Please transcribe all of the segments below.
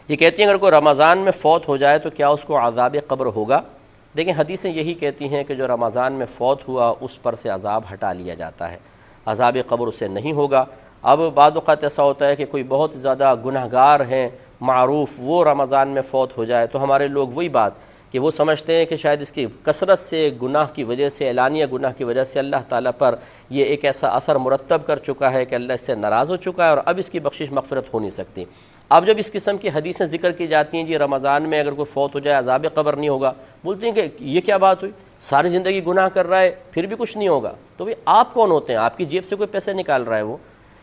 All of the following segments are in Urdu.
یہ کہتی ہیں اگر کوئی رمضان میں فوت ہو جائے تو کیا اس کو عذاب قبر ہوگا؟ دیکھیں حدیثیں یہی کہتی ہیں کہ جو رمضان میں فوت ہوا اس پر سے عذاب ہٹا لیا جاتا ہے، عذاب قبر اسے نہیں ہوگا۔ اب بعض اوقات ایسا ہوتا ہے کہ کوئی بہت زیادہ گنہگار ہیں معروف، وہ رمضان میں فوت ہو جائے تو ہمارے لوگ وہی بات کہ وہ سمجھتے ہیں کہ شاید اس کی کثرت سے گناہ کی وجہ سے، اعلانیہ گناہ کی وجہ سے اللہ تعالیٰ پر یہ ایک ایسا اثر مرتب کر چکا ہے کہ اللہ اس سے ناراض ہو چکا ہے اور اب اس کی بخشش مغفرت ہو نہیں سکتی۔ اب جب اس قسم کی حدیثیں ذکر کی جاتی ہیں جی رمضان میں اگر کوئی فوت ہو جائے عذاب قبر نہیں ہوگا، بولتے ہیں کہ یہ کیا بات ہوئی، ساری زندگی گناہ کر رہا ہے پھر بھی کچھ نہیں ہوگا۔ تو بھئی آپ کون ہوتے ہیں؟ آپ کی جیب سے کوئی پیسے نکال رہا ہے وہ،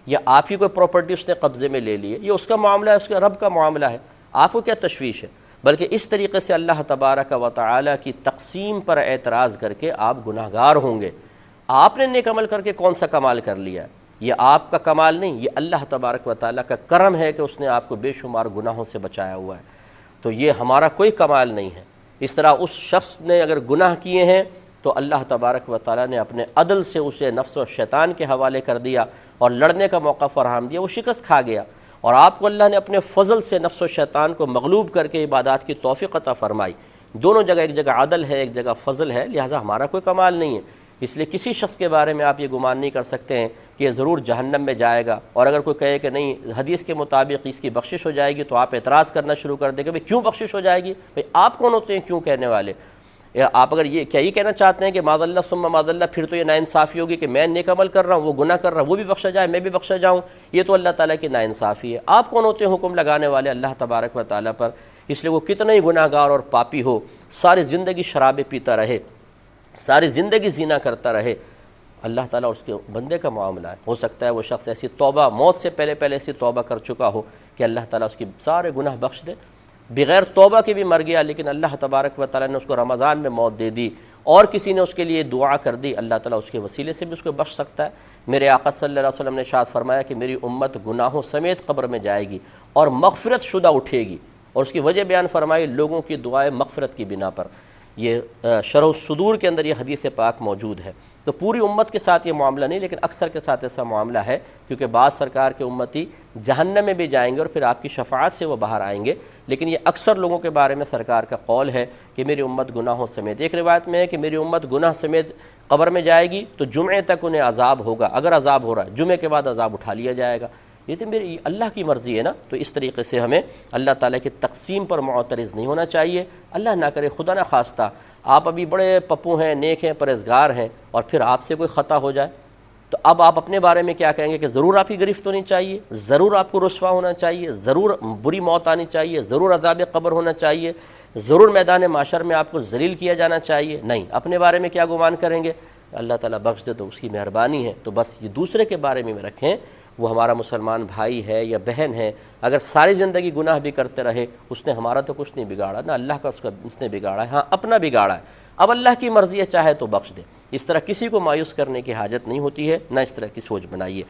یا آپ کی کوئی پراپرٹی اس نے قبضے میں لے لی ہے، یہ اس کا معاملہ ہے، اس کے رب کا معاملہ ہے، آپ کو کیا تشویش ہے؟ بلکہ اس طریقے سے اللہ تبارک و تعالی کی تقسیم پر اعتراض کر کے آپ گناہگار ہوں گے۔ آپ نے نیک عمل کر کے کون سا کمال کر لیا ہے؟ یہ آپ کا کمال نہیں، یہ اللہ تبارک و تعالیٰ کا کرم ہے کہ اس نے آپ کو بے شمار گناہوں سے بچایا ہوا ہے، تو یہ ہمارا کوئی کمال نہیں ہے۔ اس طرح اس شخص نے اگر گناہ کیے ہیں تو اللہ تبارک و تعالیٰ نے اپنے عدل سے اسے نفس و شیطان کے حوالے کر دیا اور لڑنے کا موقع فراہم دیا، وہ شکست کھا گیا، اور آپ کو اللہ نے اپنے فضل سے نفس و شیطان کو مغلوب کر کے عبادات کی توفیق عطا فرمائی۔ دونوں جگہ، ایک جگہ عدل ہے ایک جگہ فضل ہے، لہٰذا ہمارا کوئی کمال نہیں ہے۔ اس لیے کسی شخص کے بارے میں آپ یہ گمان نہیں کر سکتے ہیں کہ یہ ضرور جہنم میں جائے گا، اور اگر کوئی کہے کہ نہیں حدیث کے مطابق اس کی بخشش ہو جائے گی تو آپ اعتراض کرنا شروع کر دیں گے بھئی کیوں بخشش ہو جائے گی؟ بھئی آپ کون ہوتے ہیں کیوں کہنے والے؟ آپ اگر یہ کہنا چاہتے ہیں کہ معاذ اللہ ثم معاذ اللہ، پھر تو یہ ناانصافی ہوگی کہ میں نیک عمل کر رہا ہوں، وہ گناہ کر رہا ہے، وہ بھی بخشا جائے میں بھی بخشا جاؤں، یہ تو اللہ تعالیٰ کی ناانصافی ہے۔ آپ کون ہوتے ہیں حکم لگانے والے اللہ تبارک و تعالیٰ پر؟ اس لیے وہ کتنا ہی گناہ گار اور پاپی ہو، ساری زندگی شرابیں پیتا رہے، ساری زندگی زنا کرتا رہے، اللہ تعالیٰ اس کے بندے کا معاملہ ہے۔ ہو سکتا ہے وہ شخص ایسی توبہ، موت سے پہلے ایسی توبہ کر چکا ہو کہ اللہ تعالیٰ اس کی سارے گناہ بخش دے، بغیر توبہ کے بھی مر گیا لیکن اللہ تبارک و تعالیٰ نے اس کو رمضان میں موت دے دی، اور کسی نے اس کے لیے دعا کر دی، اللہ تعالیٰ اس کے وسیلے سے بھی اس کو بخش سکتا ہے۔ میرے آقا صلی اللہ علیہ وسلم نے ارشاد فرمایا کہ میری امت گناہوں سمیت قبر میں جائے گی اور مغفرت شدہ اٹھے گی، اور اس کی وجہ بیان فرمائی لوگوں کی دعائیں مغفرت کی بنا پر۔ یہ شرح الصدور کے اندر یہ حدیث پاک موجود ہے۔ تو پوری امت کے ساتھ یہ معاملہ نہیں، لیکن اکثر کے ساتھ ایسا معاملہ ہے، کیونکہ بعض سرکار کے امتی جہنم میں بھی جائیں گے اور پھر آپ کی شفاعت سے وہ باہر آئیں گے، لیکن یہ اکثر لوگوں کے بارے میں سرکار کا قول ہے کہ میری امت گناہوں سمیت۔ ایک روایت میں ہے کہ میری امت گناہ سمیت قبر میں جائے گی تو جمعے تک انہیں عذاب ہوگا، اگر عذاب ہو رہا ہے جمعے کے بعد عذاب اٹھا لیا جائے گا۔ یہ تو میری اللہ کی مرضی ہے نا، تو اس طریقے سے ہمیں اللہ تعالیٰ کی تقسیم پر معترض نہیں ہونا چاہیے۔ اللہ نہ کرے، خدا نہ خواستہ آپ ابھی بڑے پپو ہیں، نیک ہیں، پرہیزگار ہیں، اور پھر آپ سے کوئی خطا ہو جائے تو اب آپ اپنے بارے میں کیا کہیں گے کہ ضرور آپ کی گرفت ہونی چاہیے، ضرور آپ کو رسوا ہونا چاہیے، ضرور بری موت آنی چاہیے، ضرور عذاب قبر ہونا چاہیے، ضرور میدان معاشر میں آپ کو ذلیل کیا جانا چاہیے؟ نہیں، اپنے بارے میں کیا گمان کریں گے؟ اللہ تعالیٰ بخش دے تو اس کی مہربانی ہے، تو بس یہ دوسرے کے بارے میں رکھیں، وہ ہمارا مسلمان بھائی ہے یا بہن ہے، اگر ساری زندگی گناہ بھی کرتے رہے اس نے ہمارا تو کچھ نہیں بگاڑا، نہ اللہ کا اس نے بگاڑا ہے، ہاں اپنا بگاڑا ہے، اب اللہ کی مرضی ہے چاہے تو بخش دے۔ اس طرح کسی کو مایوس کرنے کی حاجت نہیں ہوتی ہے، نہ اس طرح کی سوچ بنائیے۔